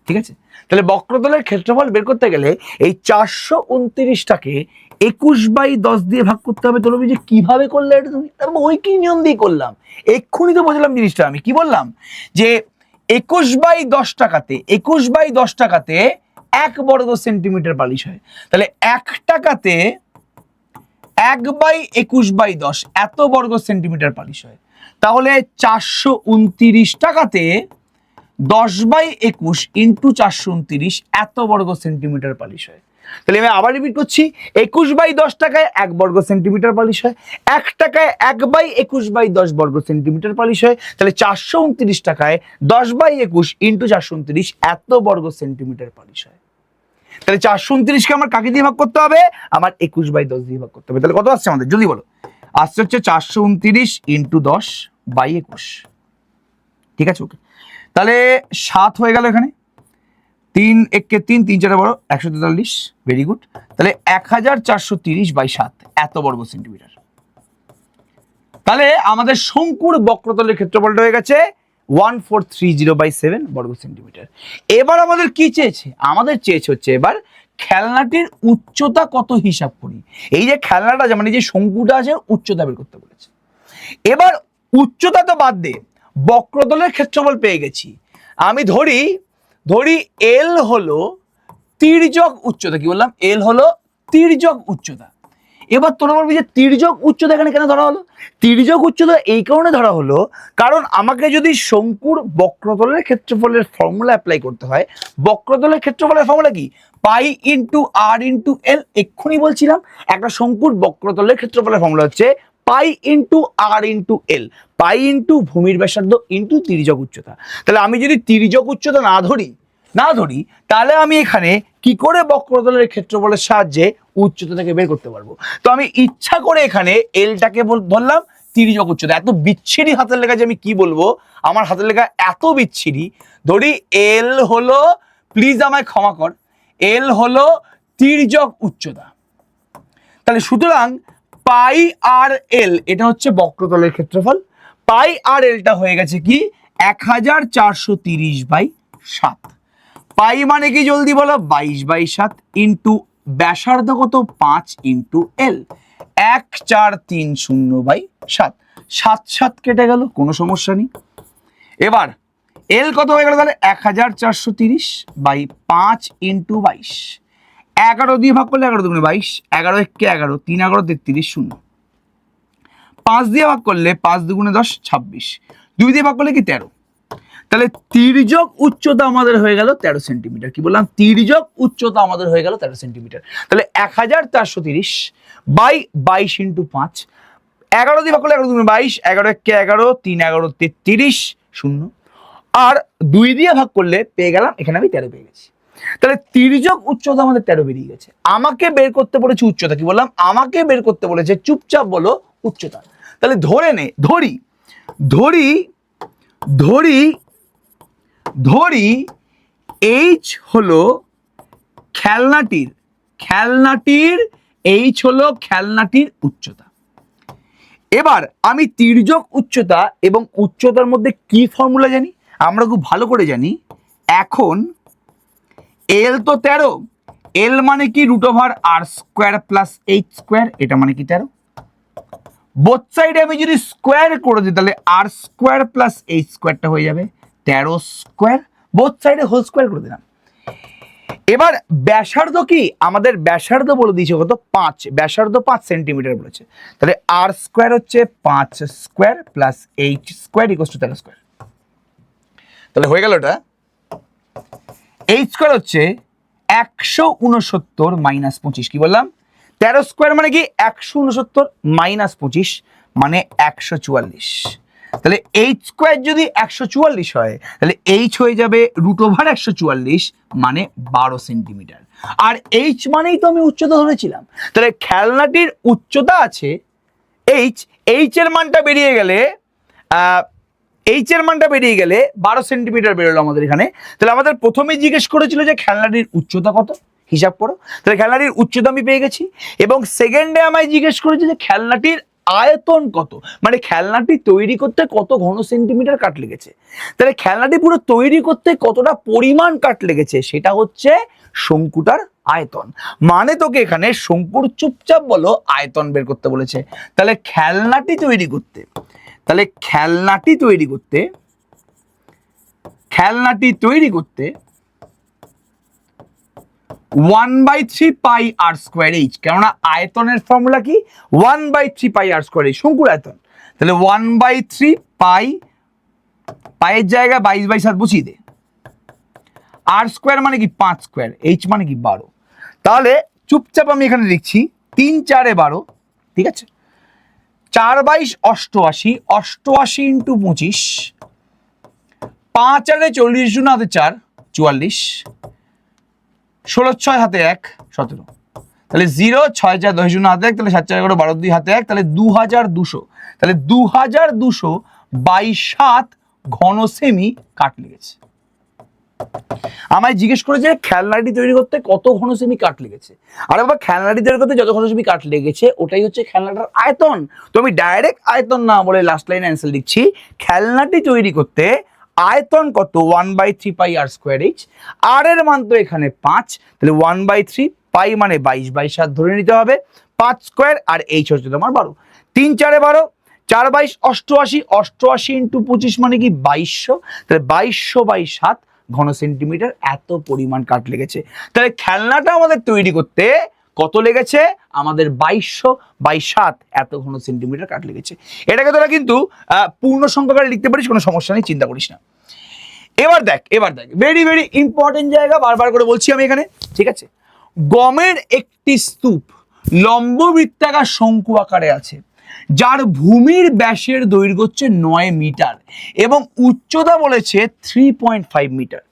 ঠিক আছে, তাহলে বক্রতলের ক্ষেত্রফল বের করতে গেলে এই 429টাকে 21/10 দিয়ে ভাগ করতে হবে। তোর যে কিভাবে করলে এটা তুমি? ওই কি নিয়ম দিয়ে করলাম, এক্ষুনি তো বোঝালাম জিনিসটা। আমি কি বললাম যে 21/10 টাকাতে, 21/10 টাকাতে 1 বর্গ সেন্টিমিটার পালিশ হয়। তাহলে 1 টাকাতে 1/21/10 এত বর্গ সেন্টিমিটার পালিশ হয়। তাহলে 429 টাকাতে 10/21 ইন্টু 429 এত বর্গ সেন্টিমিটার পালিশ হয়। তাহলে আমি আবার রিপিট করছি, 21/10 টাকায় 1 বর্গ সেন্টিমিটার পালিশ হয়, 1 টাকায় 1/21/10 বর্গ সেন্টিমিটার পালিশ হয়। তাহলে 429 টাকায় 10/21 ইন্টু 429 এত বর্গ সেন্টিমিটার পালিশ হয়। তাহলে 429কে আমার কাকে দিয়ে ভাগ করতে হবে? আমার 21/10 দিয়ে ভাগ করতে হবে। তাহলে কত আসছে আমাদের? যদি বলো, আসছে হচ্ছে 429 ইন্টু 10/21। ঠিক আছে, ওকে। তাহলে 7 হয়ে গেল এখানে, 3 1 3 3 4 বড় 143। Very good. তাহলে 1430/7 এত বর্গ সেন্টিমিটার। তাহলে আমাদের শঙ্কুর বক্রতলের ক্ষেত্রফলটা হয়ে গেছে 1430/7 বর্গ সেন্টিমিটার। এবার আমাদের কি চেয়েছে? আমাদের চেয়েছে হচ্ছে এবার খেলনাটির উচ্চতা কত হিসাব করি। এই যে খেলনাটা, মানে যে শঙ্কুটা আছে, উচ্চতা বের করতে বলেছে। এবার উচ্চতা তো বাদ দে, বক্রতলের ক্ষেত্রফল পেয়ে গেছি। আমি ধরি এল হলো তির্যক উচ্চতা। কি বললাম? এল হলো তির্যক উচ্চতা। এবার তোরা বলবি যে তির্যক উচ্চতা এখানে কেন ধরা হলো? তির্যক উচ্চতা এই কারণে ধরা হলো, কারণ আমাকে যদি শঙ্কুর বক্রতলের ক্ষেত্রফলের ফর্মুলা অ্যাপ্লাই করতে হয়, বক্রতলের ক্ষেত্রফলের ফর্মুলা কি? পাই ইন্টু আর ইন্টু এল। এক্ষুনি বলছিলাম একটা শঙ্কুর বক্রতলের ক্ষেত্রফলের ফর্মুলা হচ্ছে পাই ইন্টু আর ইন্টু এল, পাই ইন্টু ভূমির ব্যাসার্ধ ইন্টু তির্যক উচ্চতা। তাহলে আমি যদি তির্যক উচ্চতা না ধরি তাহলে আমি এখানে কি করে বক্রতলের ক্ষেত্রফলের সাহায্যে উচ্চতাটাকে বের করতে পারবো? তো আমি ইচ্ছা করে এখানে এলটাকে ধরলাম তির্যক উচ্চতা। এত বিচ্ছিরি হাতের লেখা যে আমি কি বলবো, আমার হাতের লেখা এত বিচ্ছিরি। ধরি এল হলো, প্লিজ আমায় ক্ষমা কর, এল হলো তির্যক উচ্চতা। তাহলে সুতরাং পাই আর এল এটা হচ্ছে বক্রতলের ক্ষেত্রফল। পাই আর এলটা হয়ে গেছে কি 1430/7। পাই মানে কি জলদি বলো? 22/7 ইন্টু ব্যাসার্ধ কত? 5 ইন্টু এল, 1430/7। 7 7 কেটে গেল, কোনো সমস্যা নেই। এবার এল কত হয়ে গেল তাহলে? 1430/5 ইন্টু 22। 11 দিয়ে ভাগ করলে 11 দুগুণে 22, 11 একে 11, 3 11 33, 0। 5 দিয়ে ভাগ করলে 5 দুগুণে 10, 26। 2 দিয়ে ভাগ করলে কি 13। তাহলে তির্যক উচ্চতা আমাদের হয়ে গেল 13 সেন্টিমিটার। কি বললাম? তির্যক উচ্চতা আমাদের হয়ে গেল 13 সেন্টিমিটার। তাহলে 1430/22 ইন্টু 5, 11 দিয়ে ভাগ করলে 11 দুগুণে 22, 11 একে 11, 3 11 33, 0। আর 2 দিয়ে ভাগ করলে পেয়ে গেলাম, এখানে আমি 13 পেয়ে গেছি। তাহলে তির্যক উচ্চতা আমাদের 13 বেরিয়ে গেছে। আমাকে বের করতে বলেছে উচ্চতা। কি বললাম? আমাকে বের করতে বলেছে, চুপচাপ বলো উচ্চতা। তাহলে ধরি এইচ হলো খেলনাটির উচ্চতা। এবার আমি তির্যক উচ্চতা এবং উচ্চতার মধ্যে কি ফর্মুলা জানি? আমরা খুব ভালো করে জানি। এখন এল তো 13, এল মানে কি √r² + h², এটা মানে কি 13। বোথ সাইডে আমি যদি স্কোয়ার করে দিই তাহলে r² + h²টা হয়ে যাবে 13²। বোথ সাইডে হোল স্কোয়ার করে দিলাম। এবার ব্যাসার্ধ কি? আমাদের ব্যাসার্ধ বলে দিয়েছে কত? 5। ব্যাসার্ধ 5 সেন্টিমিটার বলেছে। তাহলে r² হচ্ছে 5² + h² = 13²। তাহলে হয়ে গেল এটা। h² হচ্ছে 169 - 25। কি বললাম? 13² মানে কি 169 - 25 মানে 144। তাহলে h² যদি 144 হয় তাহলে h হয়ে যাবে √144 মানে 12 সেন্টিমিটার। আর h মানেই তো আমি উচ্চতা ধরেছিলাম। তাহলে খেলনাটির উচ্চতা আছে h এর মানটা বেরিয়ে গেলে 12 সেন্টিমিটার বেরোলো আমাদের এখানে। তাহলে আমাদের প্রথমেই জিজ্ঞেস করেছিল যে খেলনাটির উচ্চতা কত, হিসাব করো। তাহলে খেলনাটির উচ্চতা আমি পেয়ে গেছি। এবং সেকেন্ডে আমায় জিজ্ঞেস করেছে যে খেলনাটির আয়তন কত, মানে খেলনাটি তৈরি করতে কত ঘন সেন্টিমিটার কাঠ লেগেছে। তাহলে খেলনাটি পুরো তৈরি করতে কতটা পরিমাণ কাঠ লেগেছে সেটা হচ্ছে শঙ্কুটার আয়তন। মানে তোকে এখানে শঙ্কুর চুপচাপ বলো আয়তন বের করতে বলেছে। তাহলে খেলনাটি তৈরি করতে 1/3 পাই r²h, কেননা আয়তনের ফর্মুলা কি? 1/3 পাই r²h, শঙ্কুর আয়তন। তাহলে 1/3 পাইয়ের জায়গায় 22/7 বসিয়ে দে। r² মানে কি 5², h মানে কি 12। তাহলে চুপচাপ আমি এখানে লিখছি 3 4 12, ঠিক আছে। 4 22 88, 88 ইন্টু 25, 5 4 40, 4 4 44, 16 6 হাতে 1 17। তাহলে 0 6 4 10 হাতে 1, তাহলে 7 4 11 12 2 হাতে 1, তাহলে 2200। তাহলে 2200/7 ঘন সেমি কাঠ লেগেছে। আমায় জিজ্ঞেস করে যে খেলনাটি তৈরি করতে কত ঘন সেমি কাঠ লেগেছে। আর বাবা খেলনাটি তৈরি করতে যত ঘন সেমি কাঠ লেগেছে ওটাই হচ্ছে খেলনাটার আয়তন। তো আমি ডাইরেক্ট আয়তন না বলে লাস্ট লাইনে অ্যান্সার লিখছি, খেলনাটি তৈরি করতে আয়তন কত? 1/3 পাই r²h। আর এর মান তো এখানে 5, তাহলে 1/3 পাই মানে 22/7 ধরে নিতে হবে, 5² আর h হচ্ছে তোমার 12। 3 4 12, 4 22 88, 88 ইন্টু 25 মানে কি 2200। তাহলে 2200/7 ঘন সেন্টিমিটার এত পরিমাণ কাঠ লেগেছে। তাহলে খেলনাটা আমাদের তৈরি করতে কত লেগেছে আমাদের 2200/7 এত ঘন সেন্টিমিটার কাট লেগেছে। এটাকে তোরা কিন্তু পূর্ণ সংখ্যাকারে লিখতে পারিস, কোনো সমস্যা নেই, চিন্তা করিস না। এবার দেখ ভেরি ভেরি ইম্পর্টেন্ট জায়গা, বারবার করে বলছি আমি এখানে, ঠিক আছে। গমের একটি স্তূপ লম্ব বৃত্তাকার শঙ্কু আকারে আছে, যার ভূমির ব্যাসের দৈর্ঘ্য হচ্ছে 9 মিটার এবং উচ্চতা বলেছে 3.5 মিটার।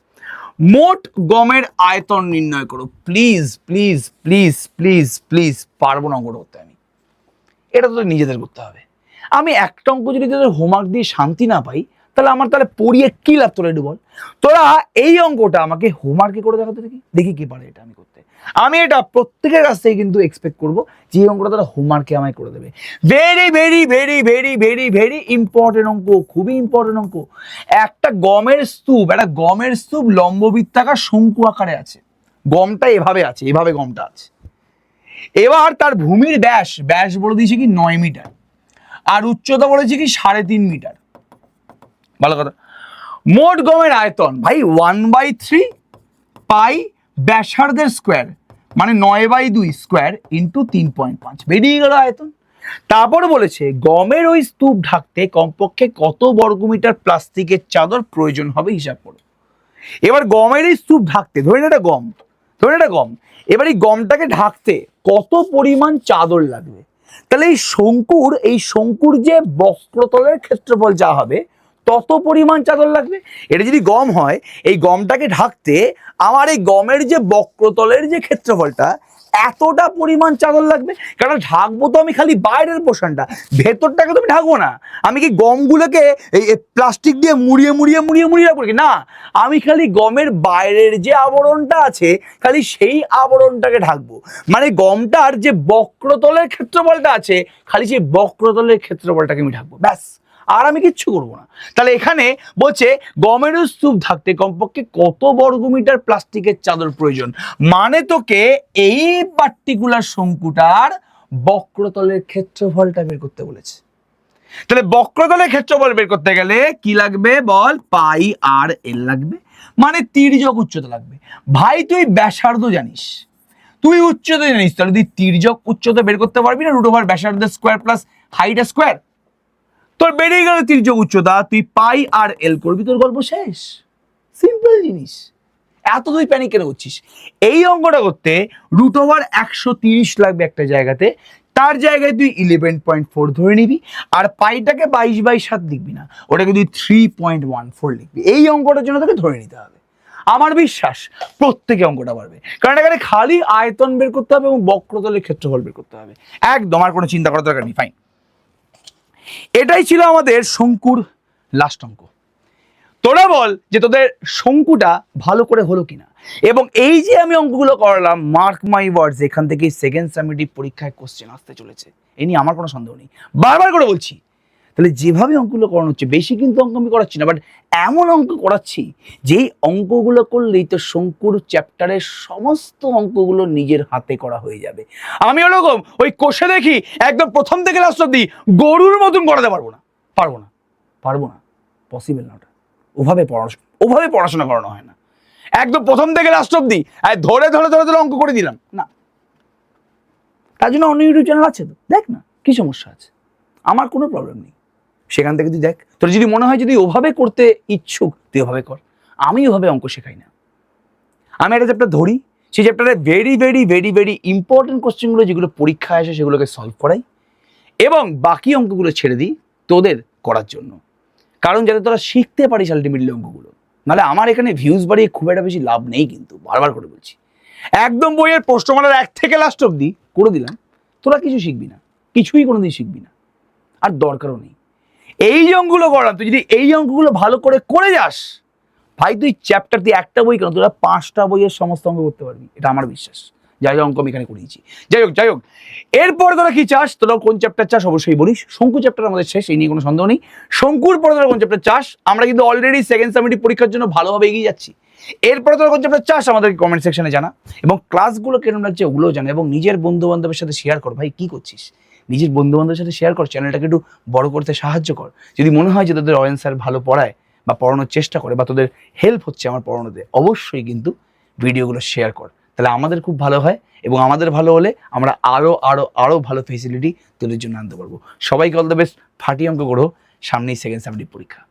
মোট গমের আয়তন নির্ণয় করো। Please please please please please, পারবো না অঙ্ক করতে আমি, এটা তো নিজেদের করতে হবে। আমি একটা অঙ্ক যদি তোদের হোমওয়ার্ক দিয়ে শান্তি না পাই, তাহলে পড়িয়ে কি লাভ? তোরা একটু বল, তোরা এই অঙ্কটা আমাকে হোমওয়ার্কে করে দেখাতে দেখি কি পারে এটা আমি করতে। আমি এটা প্রত্যেকের কাছ থেকে কিন্তু এক্সপেক্ট করবো যে এই অঙ্কটা তারা হোমওয়ার্কে আমায় করে দেবে। Very very very very very very important অঙ্ক, খুবই ইম্পর্টেন্ট অঙ্ক। একটা গমের স্তূপ লম্ব বৃত্তাকার শঙ্কু আকারে আছে, গমটা এভাবে আছে, এভাবে গমটা আছে। এবার তার ভূমির ব্যাস বলে দিয়েছে কি 9 মিটার, আর উচ্চতা বলেছে কি 3.5 মিটার। ভালো কথা। মোট গমের আয়তন ভাই 1/3 পাই ব্যাসার্ধের স্কোয়ার, মানে 9/2 স্কোয়ার ইন্টু 3.5, বেরিয়ে গেল আয়তন। তারপর বলেছে গমের ওই স্তূপ ঢাকতে কমপক্ষে কত বর্গমিটার প্লাস্টিকের চাদর প্রয়োজন হবে হিসাব করো। এবার গমের এই স্তূপ ঢাকতে, ধরে এটা গম, এবার এই গমটাকে ঢাকতে কত পরিমাণ চাদর লাগবে। তাহলে এই শঙ্কুর যে বক্রতলের ক্ষেত্রফল যা হবে তত পরিমাণ চাদর লাগবে। এটা যদি গম হয়, এই গমটাকে ঢাকতে আমার এই গমের যে বক্রতলের যে ক্ষেত্রফলটা, এতটা পরিমাণ চাদর লাগবে। কারণ ঢাকবো তো আমি খালি বাইরের পোর্শনটা, ভেতরটাকে তো আমি ঢাকবো না। আমি কি গমগুলোকে এই প্লাস্টিক দিয়ে মুড়িয়ে রাখবো না, আমি খালি গমের বাইরের যে আবরণটা আছে খালি সেই আবরণটাকে ঢাকবো। মানে গমটার যে বক্রতলের ক্ষেত্রফলটা আছে, খালি সেই বক্রতলের ক্ষেত্রফলটাকে আমি ঢাকবো, ব্যাস, আর আমি কিচ্ছু করবো না। তাহলে এখানে বলছে গমের স্তূপ ঢাকতে কমপক্ষে কত বর্গমিটার প্লাস্টিকের চাদর প্রয়োজন, মানে তোকে এই পার্টিকুলার শঙ্কুটার বক্রতলের ক্ষেত্রফলটা বের করতে বলেছে। তাহলে বক্রতলের ক্ষেত্রফল বের করতে গেলে কি লাগবে বল? পাই আর এল লাগবে, মানে তির্যক উচ্চতা লাগবে। ভাই তুই ব্যাসার্ধ জানিস, তুই উচ্চতা জানিস, তাহলে তুই তির্যক উচ্চতা বের করতে পারবি না? √, ব্যাসার্ধ স্কোয়ার প্লাস হাইট স্কোয়ার, তোর বেরিয়ে গেল তির্যক উচ্চতা, তুই পাই আর এল করবি, তোর গল্প শেষ। সিম্পল জিনিস, এত তুই প্যানিক কেন করছিস? এই অঙ্কটা করতে √130 লাগবে একটা জায়গাতে, তার জায়গায় তুই 11.4 ধরে নিবি, আর পাইটাকে 22/7 লিখবি না, ওটাকে তুই 3.14 লিখবি। এই অঙ্কটার জন্য তোকে ধরে নিতে হবে। আমার বিশ্বাস প্রত্যেকে অঙ্কটা পারবে, কারণ এখানে খালি আয়তন বের করতে হবে এবং বক্রতলের ক্ষেত্রফল বের করতে হবে, একদম আর কোনো চিন্তা করার দরকার নেই। ফাইন, এটাই ছিল আমাদের শঙ্কুর লাস্ট অঙ্ক। তোরা বল যে তোদের শঙ্কুটা ভালো করে হলো কিনা। এবং এই যে আমি অঙ্কগুলো করালাম, মার্ক মাই ওয়ার্ডস, এখান থেকে সেকেন্ড সামেটিভ পরীক্ষায় কোশ্চেন আসতে চলেছে, এ নিয়ে আমার কোনো সন্দেহ নেই, বারবার করে বলছি। তাহলে যেভাবে অঙ্কগুলো করানো হচ্ছে, বেশি কিন্তু অঙ্ক আমি করাচ্ছি না, বাট এমন অঙ্ক করাচ্ছি যেই অঙ্কগুলো করলেই তো শঙ্কুর চ্যাপ্টারের সমস্ত অঙ্কগুলো নিজের হাতে করা হয়ে যাবে। আমি ওরকম ওই কোষে দেখি একদম প্রথম থেকে লাস্ট অব্দি গরুর মতন করাতে পারবো না, পসিবল না। ওভাবে পড়াশোনা করানো হয় না, একদম প্রথম থেকে লাস্ট অব্দি ধরে ধরে ধরে ধরে অঙ্ক করে দিলাম না। তার জন্য অন্য ইউটিউব চ্যানেল আছে, তো দেখ না, কি সমস্যা আছে? আমার কোনো প্রবলেম নেই, সেখান থেকে তুই দেখ। তোর যদি মনে হয় যদি ওভাবে করতে ইচ্ছুক, তুই ওভাবে কর। আমি ওভাবে অঙ্ক শেখাই না, আমি একটা চ্যাপ্টার ধরি, সেই চ্যাপ্টারে very very very very important কোশ্চেনগুলো যেগুলো পরীক্ষায় আসে সেগুলোকে সলভ করাই, এবং বাকি অঙ্কগুলো ছেড়ে দিই তোদের করার জন্য, কারণ যাতে তোরা শিখতে পারিস আলটিমেটলি অঙ্কগুলো। নাহলে আমার এখানে ভিউজ বাড়িয়ে খুব একটা বেশি লাভ নেই, কিন্তু বারবার করে বলছি, একদম বইয়ের প্রশ্নমালার 1 থেকে লাস্ট অব্দি করে দিলাম, তোরা কিছু শিখবি না, কিছুই কোনোদিন শিখবি না, আর দরকারও নেই। এই যে অঙ্কগুলো করলাম, তুই যদি এই অঙ্কগুলো ভালো করে যাস, ভাই তুই চ্যাপ্টার দিয়ে একটা বই কেন, তোরা 5টা বইয়ের সমস্ত অঙ্ক করতে পারবি, এটা আমার বিশ্বাস। যাই অঙ্ক আমি এখানে করিয়েছি, যাই হোক এরপরে তোরা কি চাস, তোরা কোন চ্যাপ্টার চাস অবশ্যই বলিস। শঙ্কু চ্যাপ্টার আমাদের শেষ, এই নিয়ে কোনো সন্দেহ নেই। শঙ্কুর পরে তোরা কোন চ্যাপ্টার চাস, আমরা কিন্তু অলরেডি সেকেন্ড সামেটিভ পরীক্ষার জন্য ভালোভাবে এগিয়ে যাচ্ছি। এরপরে তোরা কোন চ্যাপ্টার চাস আমাদেরকে কমেন্ট সেকশনে জানা, এবং ক্লাসগুলো কেমন লাগছে ওগুলোও জানা, এবং নিজের বন্ধু বান্ধবের সাথে শেয়ার কর। ভাই কি করছিস, নিজের বন্ধু বান্ধবের সাথে শেয়ার কর, চ্যানেলটাকে একটু বড় করতে সাহায্য কর। যদি মনে হয় যে তোদের অয়ন স্যার ভালো পড়ায় বা পড়ানোর চেষ্টা করে, বা তোদের হেল্প হচ্ছে আমার পড়ানোতে, অবশ্যই কিন্তু ভিডিওগুলো শেয়ার কর, তাহলে আমাদের খুব ভালো হয়, এবং আমাদের ভালো হলে আমরা আরও আরও আরও ভালো ফেসিলিটি তোদের জন্য আনতে পারবো। সবাইকে অল দ্য বেস্ট, ফাটিয়ে অঙ্ক করো, সামনেই সেকেন্ড সেমিস্টার পরীক্ষা।